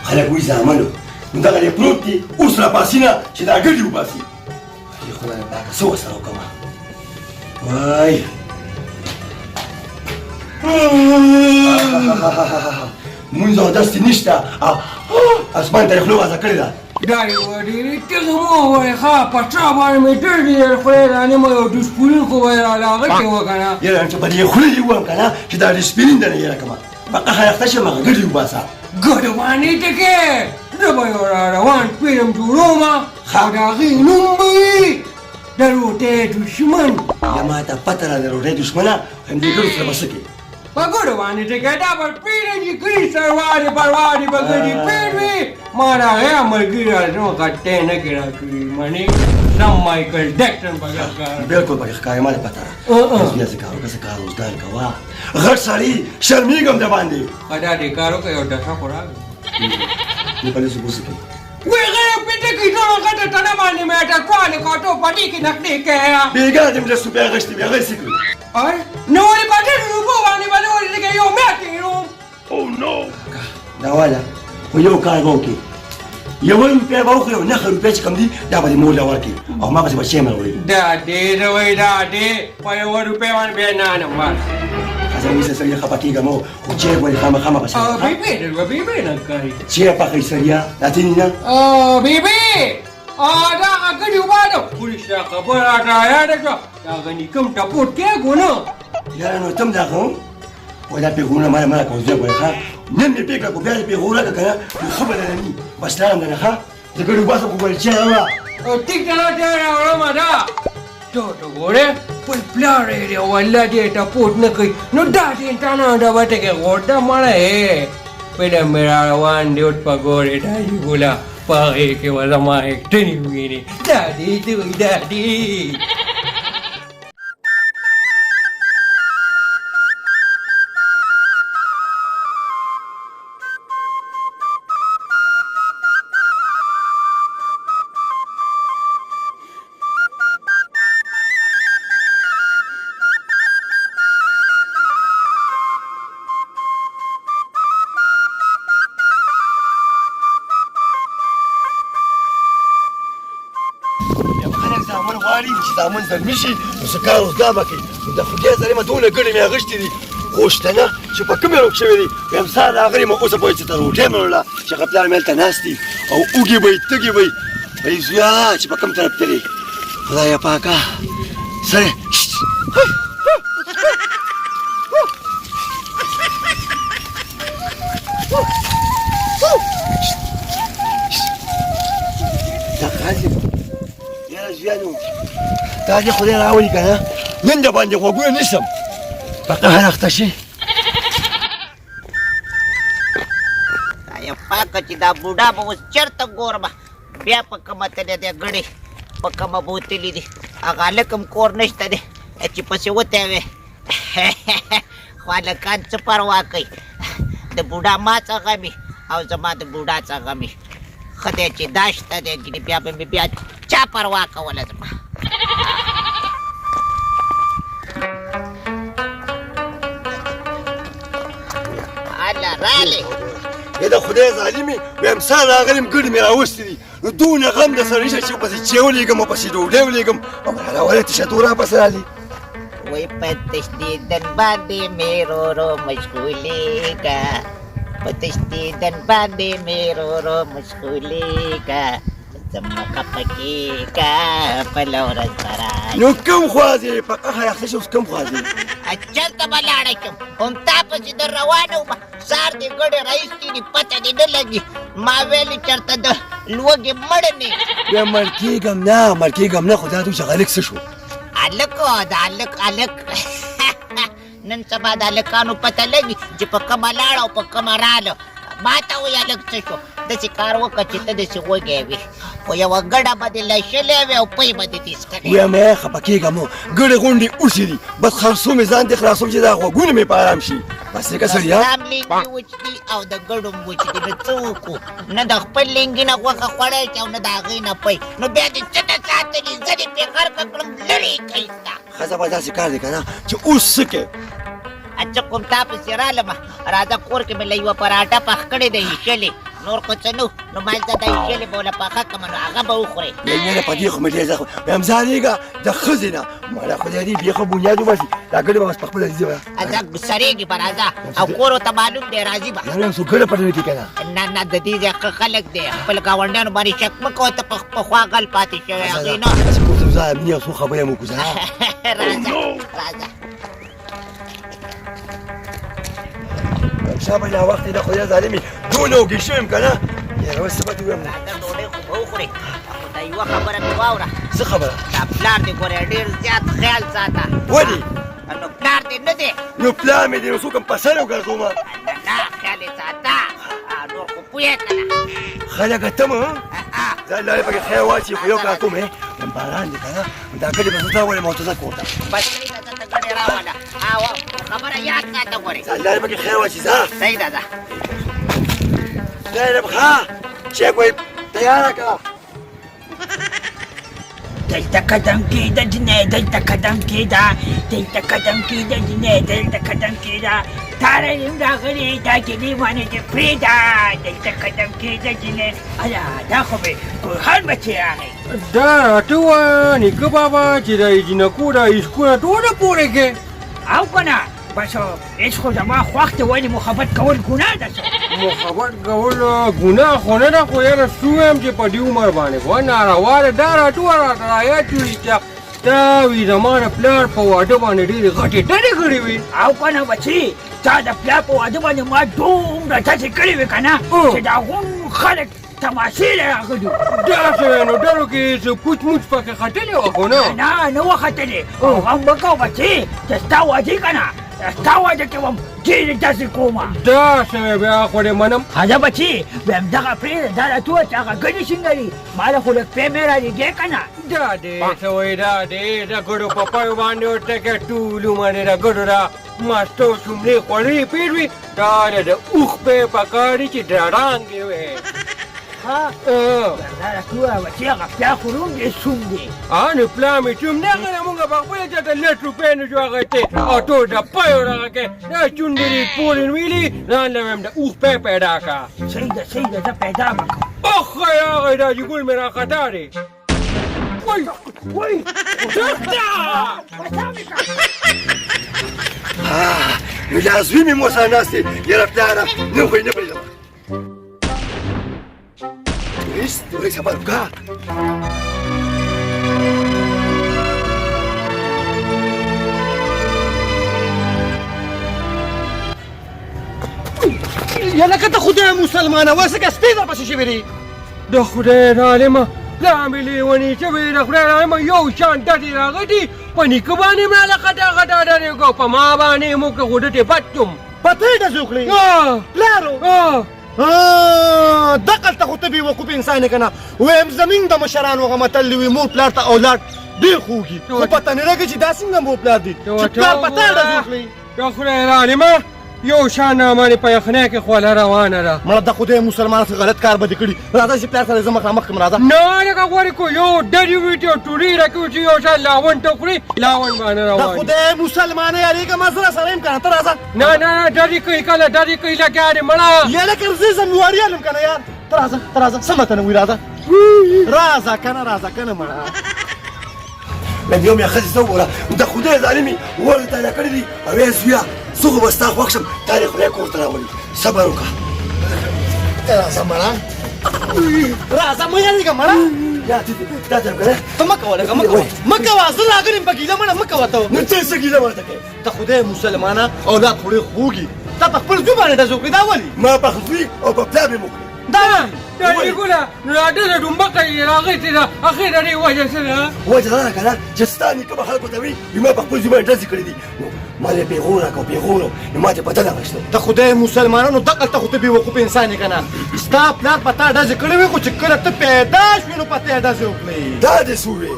خلک وایي زامنو نو دغه دی پروت دی اوس راپاسي نه چې دا ګډې وباسي خدای پاکه څه ورسره وکړمه وای مونځ او دستې نشته اسمان ته یې خوله وازه کړې ده دا یوه ډېرې تېزه مه ووایې ښه په چا باندې مې ډېر ډېر خولې دا نیمه یو ډسپلین خو به یې راله هغه کې وه که نه یاره چې په دې خوله دې ووایم که نه چې دا ډسپلین درنه یېره کړمه په قهر اخته شم هغه ګډې وباسه ګډه باندې ټکې زه به یو را روان فلم جوړومه او د هغې نوم به وي د روټۍ دشمن یا ما ته پته نه د روټۍ دشمنه همدې ګډو سره به څه کوې په ګډو باندې ټکې دا به پیرنجي کړي سروارې بروارې به ګډې پېډ وي ما د هغې ملګري راځم غټۍ نه کې را کړي منې سم مایکل ډیکسن به ښکار بلکل پکې ښکاري ما ته پته ده اوس بیا څه کار وکړه څه کار روزګار کوه غټ سړي شرمېږم د باندې دا دې کار وکړه یو ډسه خو راغی دې په دې څه ګوسه کوي وی غیر پیټه کې ټول غټه تنه باندې مې ټکواله کوټو پټي کې نکړې کې بیګا دې مې سپه غشتي بیا غي سکو اور نو ولې پټه روبو باندې باندې ولې کې یو مې کې یو او نو دا والا خو یو کار وکي یو روپیا به خو نه خو روپیا چې کم دي دا به مولا ورکی او ما به بچي مې وړي دا دې روي دا دې په یو روپیا باندې نه نه ما زموږ سره خپکیږم خو چې ولې خامخا بس بیبي نه کوي چې په خې سریا لاتینی نه بیبي دا غړي وادو پولیس خبر راځه دا غني کوم ټپوټ کې ګونو یا نو تم دا کوم ولا پیغونه ما کوم ځای وای نن دې پیګه کو بیا دې پیغونه کنه خبره نه ني بس لا نه ښه د ګړو باسه کو بل چې وا ټیک دا دا راوړم دا ته ګوره په پلاره دی ولا دې ټپوټ نه کوي نو دا دې تانه دا وته کې ورته مړه پیدا میرا روان دی په ګوره دا ګولا پاره کې ولا ما اکټنی ویني دا دې زامن غواړي چې زامن زلمي شي نو څه کار روزګار به کوي نو د خدای ظالمه دونه ګڼې مې اغوښتي دي غوښتنه چې په کومې روغ شوي دي وایم سهار راغلي مو اوسه پورې چې ته روټۍ مې وړله چې هغه پلار مې هلته ناست دي او اوږې به یې تږې به یې وایي زویا چې په کوم طرف تلې خدایه پاکه سړی دا قاضي دا دې خدای راولي که نه نن د باندې غوږونه نیسم په قهر اخته شي خدایه پاکه چې دا بوډا به اوس چېرته ګورم بیا په کومه تللی دی ګړې په کومه بوتلي دي هغه هلک هم کور نشته دی چې پسې وتی وې خو هلکان څه پروا کوي د بوډا ما څه غمي او زما د بوډا څه غمي ښه دی چې دا شته دی ګینې بیا به مې بیا چا پروا کوله زما الله رالی ای د خدای ظالمې وایم سهار راغلم ګډې مې راوستې دي نو دونه غم د سره نشته چې پسې چای ولېږم او پسې ډوډۍ ولېږم او راولې تشدو راپسې رالي وای په تشدیدن باندې مې رو مشغولېږه په تشدیدن باندې مې رو مشغولېږه زما خفه کېږه بله ورځ به راشي نو کوم خوا ځې په قهر اخته شي اوس کوم خوا ځې چېرته به لاړه شم همتا پسې در روانه ومه سهار دې ګډې راایستې دي پته دې نه لګي ما ویلې چېرته د لوږې مړه نه بیا مړ کېږم نه خو دا دوی چې هلک څه شو هلک د هلک نن سبا د هلکانو پته لګي چې په کومه لاړه او په کومه راله ما ته وایي هلک څه شو داسې کار وکړه چې ته داسې وږی وې خو یوه ګډه به دې لشلې وې او پۍ به دې تیسکلې وایم خفه کېږم ګډې غونډې اوښې دي بس خرڅو مې ځان دې خلاصوم چې دا غوږونه مې په ارام شي بس که سړیا سلام لینګي وچ دي او د ګډو م وچ دي نو څه وکړو نه د خپل لینګي نه غوښه خوړی چې او نه د هغې نه پۍ نو بیا دې څه نه ساتلي زه دې پرې غرقه کړم لرې کوي ستا ښځه به داسې کار دی که نه چې اوس څه کوې اچھا کوم تا پسې رالمه راځه کور کې مې له یوه پراټه پخ کړې ده ایښلې نور کو څه نو نو مال ته د یېلې بوله پاخه کم نو هغه به وخوري نه په دې خو مې ډېر زه وایم زارېږه د ښځې نه ماله خدای دې بیخه بنیاد وباسي دا ګډې به اوس په خپله ځي به ازا سړېږي به راځه او کور ورته معلوم دی راځي به یاره څو ګډه پټه کې که نه نه د دې ځای ښه خلک دی خپل ګاونډیانو باندې شک مه کوه ته پخوا غل پاتې شوی هغې نه چې کور ته وځه مینې یو څو خبرې مو وکړو راځه شابه لا وخت د خدای ظالمي دونه وږي شوی یم که نه یاره اوس څه به دې ووایم راځه ډوډۍ خو به وخورې خو دا یوه خبره مې واوره څه خبره دا پلار دې ګورې ډېر زیات خیال ساته ولې نو پلار دې نه دی نو پلار مې دې یو څوک هم په سر وګرځوم نه خیال یې ساته نور خو پوهې که نه خلکه ته مه دا لارې پکې خیر واچي خو یو کار کوم باران دی که نه دا ګډې به زه ته راولم او ته ځه کور ته بس صحیح ده ته ګډې راوله او خبره یاد ساته ګورې دا لارې پکې خیر واچي ځه صحیح ده زینب ښه چیک وایي تیاره کړه دلته قدم کېږده جنۍ دلته قدم کېږده دلته قدم کېږده جنۍ دلته قدم کېږده تاره یم راغلې دا ګیلې باندې دې پرېږده دلته قدم کېږده جنۍ ایا دا خو به ګورخان بچی راغی دا راته ووایه نیکه بابا چې دا جینکو دا اسکونه ټوله پورې کې او که نه بس هېڅ خو زما خوښ ته ولې محبت کول ګناه ده څه محبت کول ګناه خو نه ده خو یاره سویم چې په دې عمر باندې خو ناروا ده دا راته راته رایاد جوړي چې تا وي زما د پلار په واده باندې ډېرې غټې ډډې کړې وي او که نه بچي تا د پلار په واده باندې ما دومره ټچې کړې وې که نه چې دا غون خلک تماشې له راغلي داسې وی نو ډلو کې څه پوچ موچ پکې ختلې وه خو نه نه وه ختلې او غم به کوه بچي چې ستا واده که نه ستا واده کې وم ډېرې داسې کومه داسې وی بیا خو دې منم هذا بچي ویم دغه پرېږده دا راته ووایه چې هغه ګډې څنګه دي ما له خو لږ پی مې رالېږې که نه دا دې څه وایي دا دې د ګډو په پایو باندې ورته کې ټول عمر یې د ګډو دا مستو شوملې خوړلې پېر وي دا د اوښ پې پکار دي چې ډړانګې وې ها دا راته ووایه بچي هغه پلار خو روم دې سوم دی نو پلار مې چوم نه غله مونږ په خپله چېرته لټ روپۍ نه شو اخیستی او ټول د پیو دغه کې دا چونډې دې پورې ویلي ځان له ویم د اوښ پی پیدا کړه صحیح ده زه پیدا به کوم اخ هغه دا چې ګل مې راخطا دی وای چېرته نو لازمي مې مو سره ناست دی یاره پلاره نه خو یې نه پرېږدم ایست دوی خبر وکړه یا لکه ته خدای مسلمانه وایسه که سپی در پسې شوي دي د خدای عالمه پلار مې لیونی شوی د خدای عالمه یو شان ډډې راغټي په نیکه باندې مې راله خټا خټا ډډې کو په ما باندې مو که خو ډډې بد شوم پته یې ډزې وکړې پلارو دقلته خو ته بېوقوف انسان یې که نه ویم زمین د مشرانو هغه متل وي مور پلار ته اولاد ډېر خوږي خو پته نه لګي چې دا څنګه مور پلار دي چې پلار په تا ډزې وکړې د خدای عالمه یو شان باندې په یخنۍ کې خوله روانه ده مړه د خدای مسلمان څه غلط کار به دې کړي راځه چې پلار سره زه مخامخ کړم راځه نه لکه غواړې کو یو ډډې وي او ټوډۍ راکوي چې یو شان لاون ته خوري لاون باندې د روان خدای مسلمانه یارېږه ما زه راسره یم که نه ته راځه نه ډډې کوي کله ډډې کوي لکه یارې مړه یا لکه زه زمیواري یم که نه یار ته راځه سمه ته نه وي راځه که نه مړه من یو مې ښځې ته وګوره د خدای ظالمي ور تاله کړي دي او یې زویه زه خو به ستا خوښ شم تا دې خدای کور ته راولي صبر وکړه راځه مړه مه یارېږه مړه یا دا ته که نه ته مه کوه لږه مه کوه زه راغلی یم په ګیله مړه مه کوه ته نو ته څه ګیله ماته کوې ته خدای مسلمانه اولاد خو ډېر خوږي تا په خپل زوی باندې ډزې وکړې دا ولې ما په خپلي او په پلار مې وکړې دا نیکونه نو دا ډډه ډومبکه یې راغېتې ده اخر د دې وجه څه ده وجه دا ده که نه چې ستا نیکه به خلکو ته وي ما په خپل زوی باندې ډزې کړې دي نو ما یې پېغور راکړو پېغور نو ما ته پته نه غشته ته خدای مسلمانانو دقلته خو ته بېوقوف انسان یې که نه ستا پلار په تا ډزې کړې وې خو چې کله ته پیدا شوې نو په تا یې ډزې وکړې دا دې څه وویل